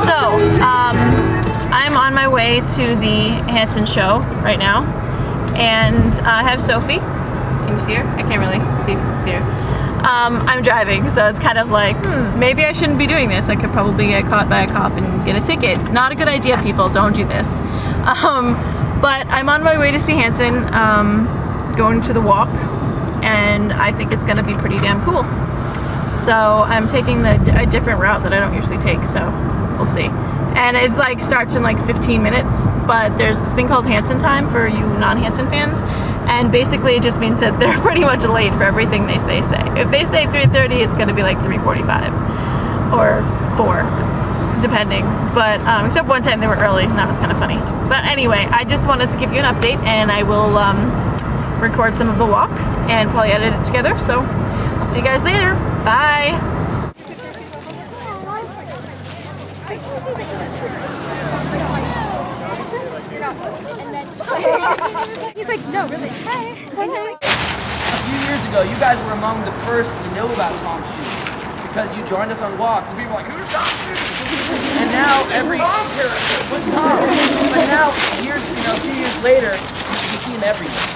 So, I'm on my way to the Hanson show right now, and I have Sophie. Can you see her? I can't really see her. I'm driving, so it's kind of like, maybe I shouldn't be doing this. I could probably get caught by a cop and get a ticket. Not a good idea, people. Don't do this. But I'm on my way to see Hanson, going to the walk, and I think it's going to be pretty damn cool. So I'm taking a different route that I don't usually take, so we'll see. And it's like starts in like 15 minutes, but there's this thing called Hanson time for you non-Hanson fans, and basically it just means that they're pretty much late for everything they say. If they say 3:30, it's going to be like 3:45 or 4, depending. But except one time they were early, and that was kind of funny. But anyway, I just wanted to give you an update, and I will record some of the walk and probably edit it together. So I'll see you guys later. Bye. He's like, no, really. Hi. A few years ago, you guys were among the first to know about Tom's shoes because you joined us on walks, and people were like, "Who's Tom?" And now what's Tom? But now, years, 2 years later, you see him everywhere,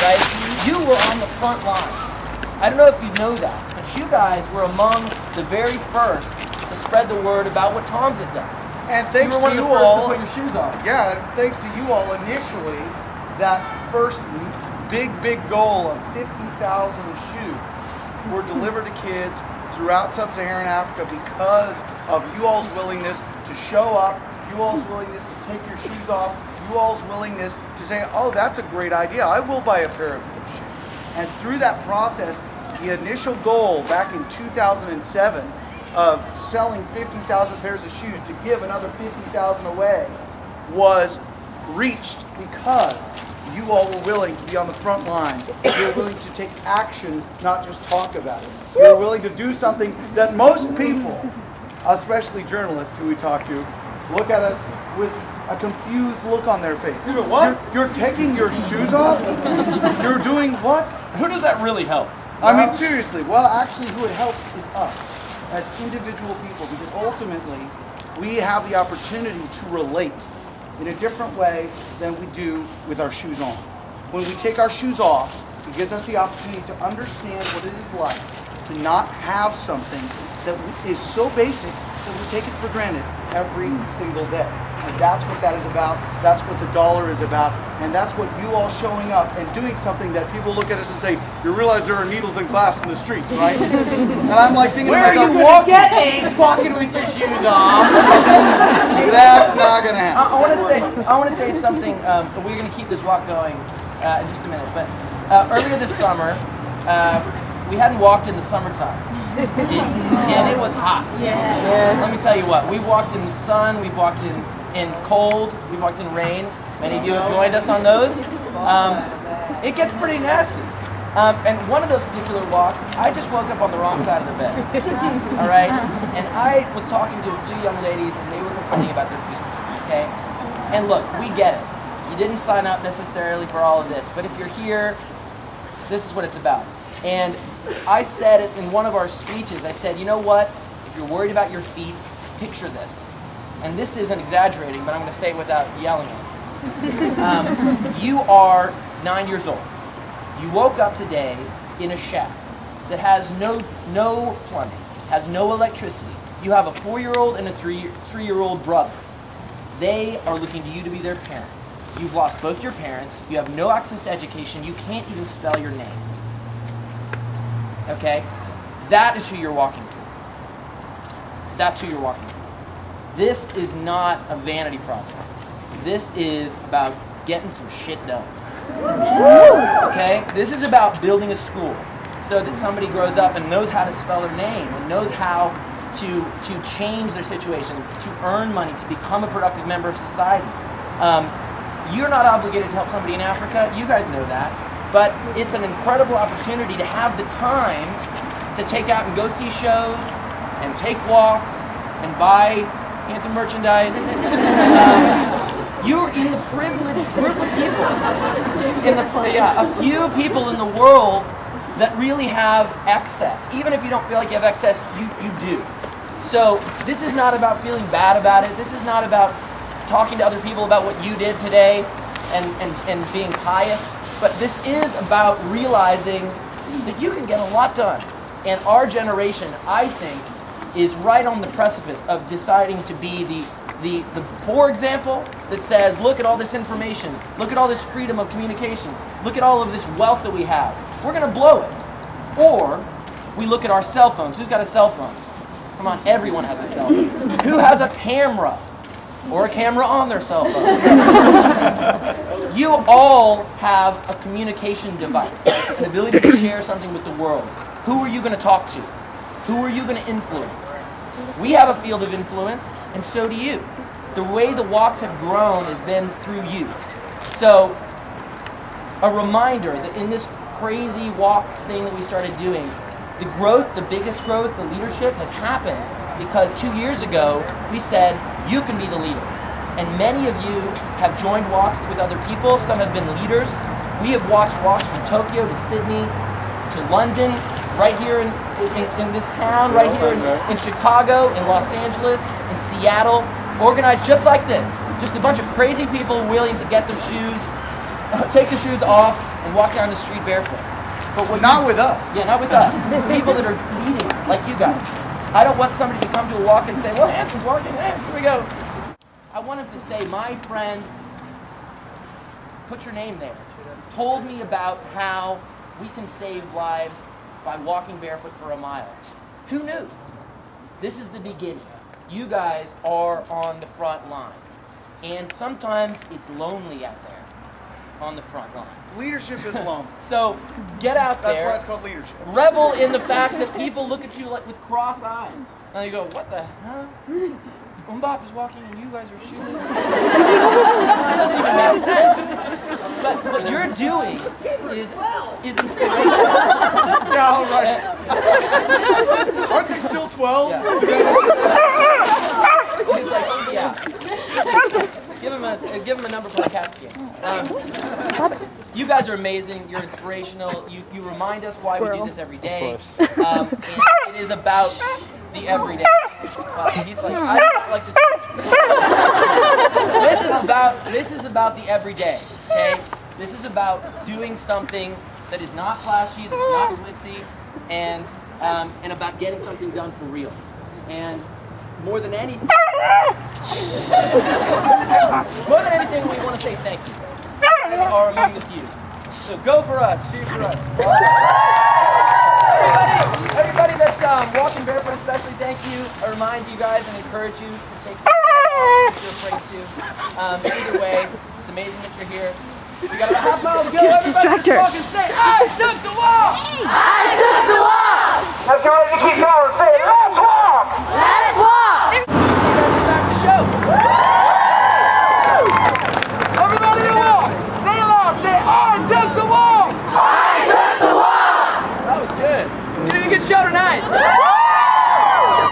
right? You were on the front line. I don't know if you know that, but you guys were among the very first to spread the word about what Tom's has done. And thanks you were one to of you the first all, to put your shoes on. yeah, and thanks to you all initially, that first big goal of 50,000 shoes were delivered to kids throughout sub-Saharan Africa because of you all's willingness to show up, you all's willingness to take your shoes off, you all's willingness to say, oh, that's a great idea, I will buy a pair of those shoes. And through that process, the initial goal back in 2007 of selling 50,000 pairs of shoes to give another 50,000 away was reached because you all were willing to be on the front lines. You were willing to take action, not just talk about it. You were willing to do something that most people, especially journalists who we talk to, look at us with a confused look on their face. What? You're taking your shoes off? You're doing what? Who does that really help? I mean, seriously. Well, actually, who it helps is us as individual people, because ultimately we have the opportunity to relate in a different way than we do with our shoes on. When we take our shoes off, it gives us the opportunity to understand what it is like to not have something that is so basic that we take it for granted every single day. And that's what that is about. That's what the dollar is about. And that's what you all showing up and doing something that people look at us and say, you realize there are needles and glass in the streets, right? And I'm like thinking, where are you going to get AIDS walking with your shoes on? That's not going to happen. I want to say something. We're going to keep this walk going in just a minute. But earlier this summer, we hadn't walked in the summertime. And it was hot. Yeah. Let me tell you what, we walked in the sun, we've walked in cold, we've walked in rain. Many of you have joined us on those. It gets pretty nasty. And one of those particular walks, I just woke up on the wrong side of the bed. All right? And I was talking to a few young ladies, and they were complaining about their feet. Okay? And look, we get it. You didn't sign up necessarily for all of this, but if you're here, this is what it's about. And I said it in one of our speeches. I said, you know what? If you're worried about your feet, picture this. And this isn't exaggerating, but I'm going to say it without yelling at it. You are 9 years old. You woke up today in a shack that has no plumbing, has no electricity. You have a 4-year-old and a 3-year-old brother. They are looking to you to be their parent. You've lost both your parents. You have no access to education. You can't even spell your name. Okay? That is who you're walking through. That's who you're walking through. This is not a vanity project. This is about getting some shit done. Okay? This is about building a school so that somebody grows up and knows how to spell their name and knows how to change their situation, to earn money, to become a productive member of society. You're not obligated to help somebody in Africa. You guys know that. But it's an incredible opportunity to have the time to take out and go see shows and take walks and buy Hanson merchandise. You're in the privileged group of people, a few people in the world that really have access. Even if you don't feel like you have access, you do. So this is not about feeling bad about it. This is not about talking to other people about what you did today and being pious. But this is about realizing that you can get a lot done. And our generation, I think, is right on the precipice of deciding to be the poor example that says, look at all this information, look at all this freedom of communication, look at all of this wealth that we have. We're going to blow it. Or we look at our cell phones. Who's got a cell phone? Come on, everyone has a cell phone. Who has a camera? Or a camera on their cell phone? You all have a communication device, an ability to share something with the world. Who are you going to talk to? Who are you going to influence? We have a field of influence, and so do you. The way the walks have grown has been through you. So, a reminder that in this crazy walk thing that we started doing, the growth, the biggest growth, the leadership has happened because 2 years ago, we said, you can be the leader. And many of you have joined walks with other people. Some have been leaders. We have watched walks from Tokyo to Sydney to London, right here in this town, right here in Chicago, in Los Angeles, in Seattle, organized just like this. Just a bunch of crazy people willing to get their shoes, take the shoes off, and walk down the street barefoot. But not with us. Yeah, not with us. People that are leading, like you guys. I don't want somebody to come to a walk and say, well, Hanson's walking, hey, here we go. I want him to say, my friend, put your name there, told me about how we can save lives by walking barefoot for a mile. Who knew? This is the beginning. You guys are on the front line. And sometimes it's lonely out there on the front line. Leadership is lonely. So get out there. That's why it's called leadership. Revel in the fact that people look at you like with cross eyes. And you go, what the hell? Mbop is walking and you guys are shoeless. This doesn't even make sense. But what you're doing is inspirational. Yeah, all right. Aren't they still 12? He's like, yeah. Give him a number for the CAT scan. You guys are amazing. You're inspirational. You remind us why we do this every day. And it is about the everyday. He's like, I don't like this. This is about the everyday. Okay, this is about doing something that is not flashy, that's not glitzy, and about getting something done for real. And more than anything, we want to say thank you. You guys are among the few. So go for us. Cheers for us. Everybody that's walking barefoot especially, thank you. I remind you guys and encourage you to take the if you're afraid to. Either way, it's amazing that you're here. We got about a half mile to go. Everybody walk and say, I took the walk! I took the walk! Now come on, you keep going. Say it.